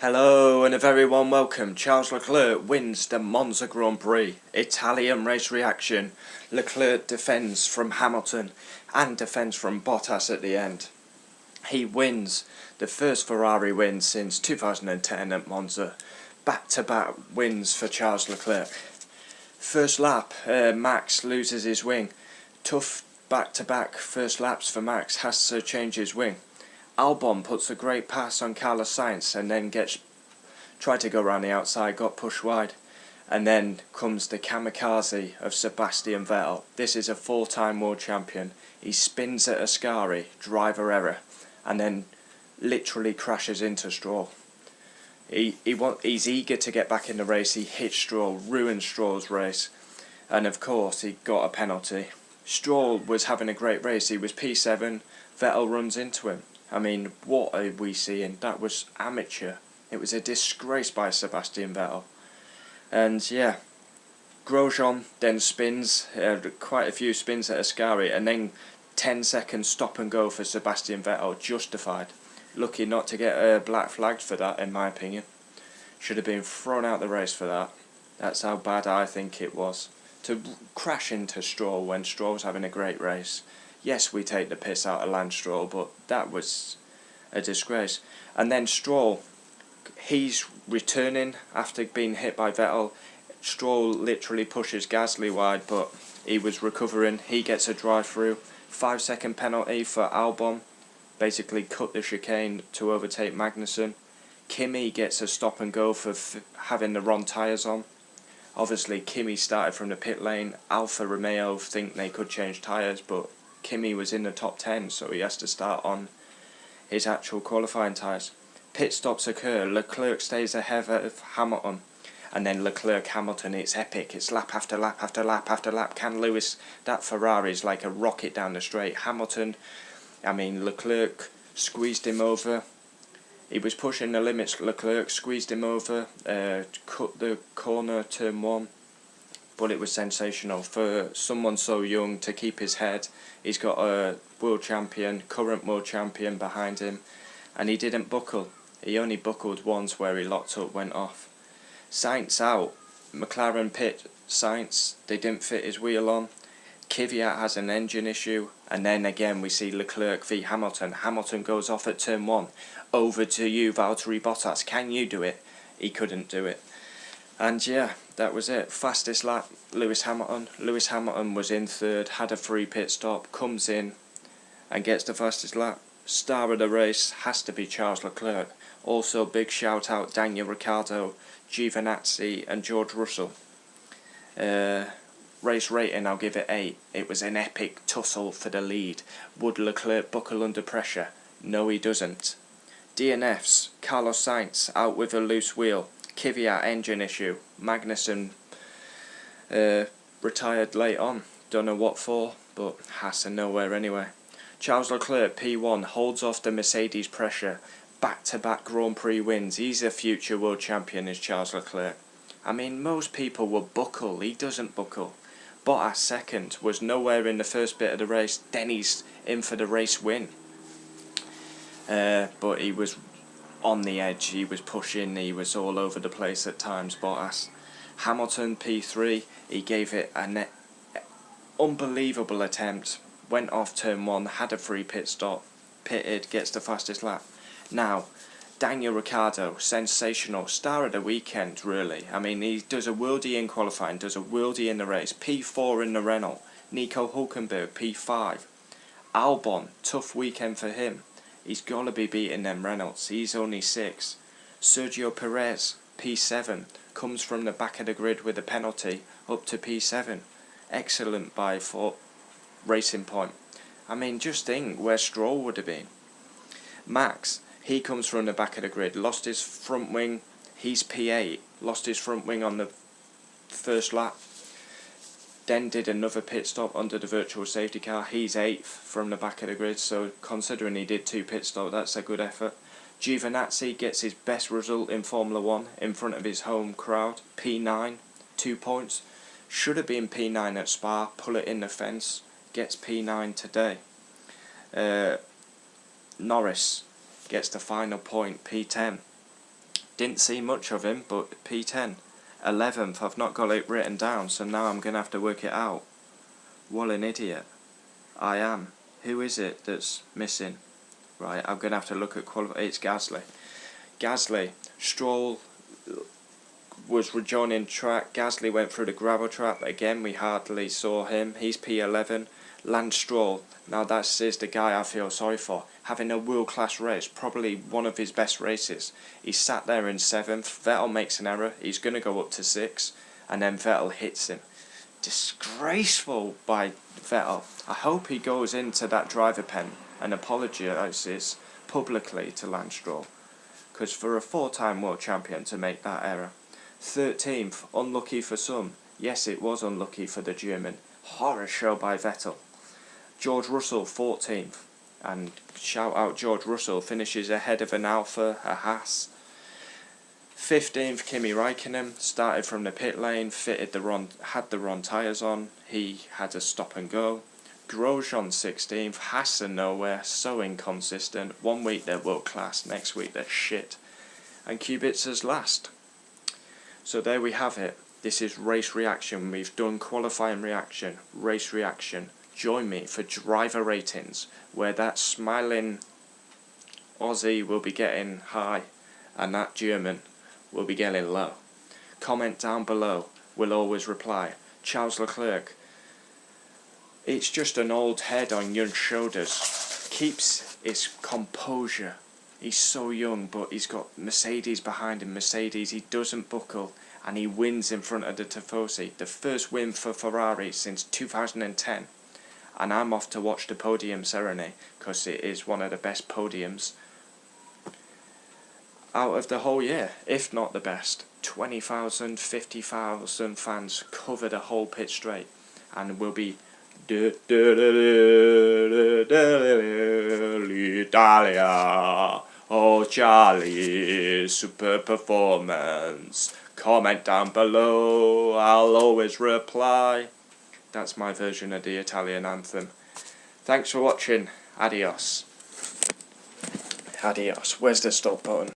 Hello and a very warm welcome. Charles Leclerc wins the Monza Grand Prix. Italian race reaction. Leclerc defends from Hamilton and defends from Bottas at the end. He wins the first Ferrari win since 2010 at Monza. Back-to-back wins for Charles Leclerc. First lap, Max loses his wing. Tough back-to-back first laps for Max, has to change his wing. Albon puts a great pass on Carlos Sainz and then tried to go around the outside, got pushed wide. And then comes the kamikaze of Sebastian Vettel. This is a four-time world champion. He spins at Ascari, driver error, and then literally crashes into Stroll. He's eager to get back in the race. He hits Stroll, ruins Stroll's race, and of course he got a penalty. Stroll was having a great race. He was P7. Vettel runs into him. I mean, what are we seeing? That was amateur. It was a disgrace by Sebastian Vettel. And yeah, Grosjean then spins, quite a few spins at Ascari, and then 10-second stop and go for Sebastian Vettel, justified. Lucky not to get black flagged for that, in my opinion. Should have been thrown out the race for that. That's how bad I think it was. To crash into Stroll when Stroll's having a great race. Yes, we take the piss out of Lance Stroll, but that was a disgrace. And then Stroll, he's returning after being hit by Vettel. Stroll literally pushes Gasly wide, but he was recovering. He gets a drive-through. 5-second penalty for Albon. Basically cut the chicane to overtake Magnussen. Kimi gets a stop and go for having the wrong tyres on. Obviously, Kimi started from the pit lane. Alfa Romeo think they could change tyres, but Kimi was in the top 10, so he has to start on his actual qualifying tyres. Pit stops occur. Leclerc stays ahead of Hamilton, and then Leclerc-Hamilton, it's epic. It's lap after lap after lap after lap. Can Lewis, that Ferrari's like a rocket down the straight. Leclerc squeezed him over. He was pushing the limits. Leclerc squeezed him over, cut the corner, turn 1. But it was sensational for someone so young to keep his head. He's got a world champion, current world champion behind him, and he didn't buckle. He only buckled once where he locked up, went off. Sainz out. McLaren pit Sainz. They didn't fit his wheel on. Kvyat has an engine issue, and then again we see Leclerc v Hamilton. Hamilton goes off at turn 1. Over to you, Valtteri Bottas. Can you do it? He couldn't do it. And yeah, that was it. Fastest lap, Lewis Hamilton. Lewis Hamilton was in third, had a free pit stop, comes in and gets the fastest lap. Star of the race has to be Charles Leclerc. Also, big shout out Daniel Ricciardo, Giovinazzi and George Russell. Race rating, I'll give it 8. It was an epic tussle for the lead. Would Leclerc buckle under pressure? No, he doesn't. DNFs, Carlos Sainz out with a loose wheel. Kvyat engine issue. Magnussen retired late on. Don't know what for, but has to nowhere anyway. Charles Leclerc P1 holds off the Mercedes pressure. Back-to-back Grand Prix wins. He's a future world champion, is Charles Leclerc. I mean, most people will buckle. He doesn't buckle. Bottas second, was nowhere in the first bit of the race. Then he's in for the race win. But he was on the edge, he was pushing, he was all over the place at times, Bottas. Hamilton P3, he gave it an unbelievable attempt, went off turn 1, had a free pit stop, pitted, gets the fastest lap. Now, Daniel Ricciardo, sensational, star of the weekend really. I mean, he does a worldie in qualifying, does a worldie in the race, P4 in the Renault. Nico Hülkenberg P5. Albon, tough weekend for him. He's got to be beating them Reynolds. He's only 6. Sergio Perez, P7, comes from the back of the grid with a penalty, up to P7. Excellent by Racing Point. I mean, just think where Stroll would have been. Max, he comes from the back of the grid, lost his front wing. He's P8, lost his front wing on the first lap. Then did another pit stop under the virtual safety car. He's 8th from the back of the grid, so considering he did 2 pit stops, that's a good effort. Giovinazzi gets his best result in Formula 1 in front of his home crowd. P9, 2 points. Should have been P9 at Spa, pull it in the fence. Gets P9 today. Norris gets the final point, P10. Didn't see much of him, but P10. 11th, I've not got it written down, so now I'm going to have to work it out. What an idiot. I am. Who is it that's missing? Right, I'm going to have to look at it's Gasly. Gasly. Stroll was rejoining track. Gasly went through the gravel trap. Again, we hardly saw him. He's P11. Lance Stroll. Now that is the guy I feel sorry for. Having a world-class race, probably one of his best races. He sat there in 7th. Vettel makes an error. He's going to go up to 6th. And then Vettel hits him. Disgraceful by Vettel. I hope he goes into that driver pen and apologises publicly to Lance Stroll. Because for a 4-time world champion to make that error. 13th, unlucky for some. Yes, it was unlucky for the German. Horror show by Vettel. George Russell, 14th. And shout out George Russell, finishes ahead of an Alfa, a Haas. 15th, Kimi Räikkönen, started from the pit lane, had the wrong tyres on. He had a stop and go. Grosjean 16th, Haas and nowhere, so inconsistent. 1 week they're world class, next week they're shit. And Kubica's last. So there we have it. This is race reaction. We've done qualifying reaction, race reaction. Join me for driver ratings, where that smiling Aussie will be getting high and that German will be getting low. Comment down below. We'll always reply. Charles Leclerc. It's just an old head on young shoulders. Keeps his composure. He's so young, but he's got Mercedes behind him. Mercedes, he doesn't buckle, and he wins in front of the Tifosi. The first win for Ferrari since 2010. And I'm off to watch the podium ceremony, because it is one of the best podiums out of the whole year, if not the best. 20,000, 50,000 fans cover the whole pit straight, and will be Italia. Oh Charlie, super performance. Comment down below, I'll always reply. That's my version of the Italian anthem. Thanks for watching. Adios. Adios. Where's the stop button?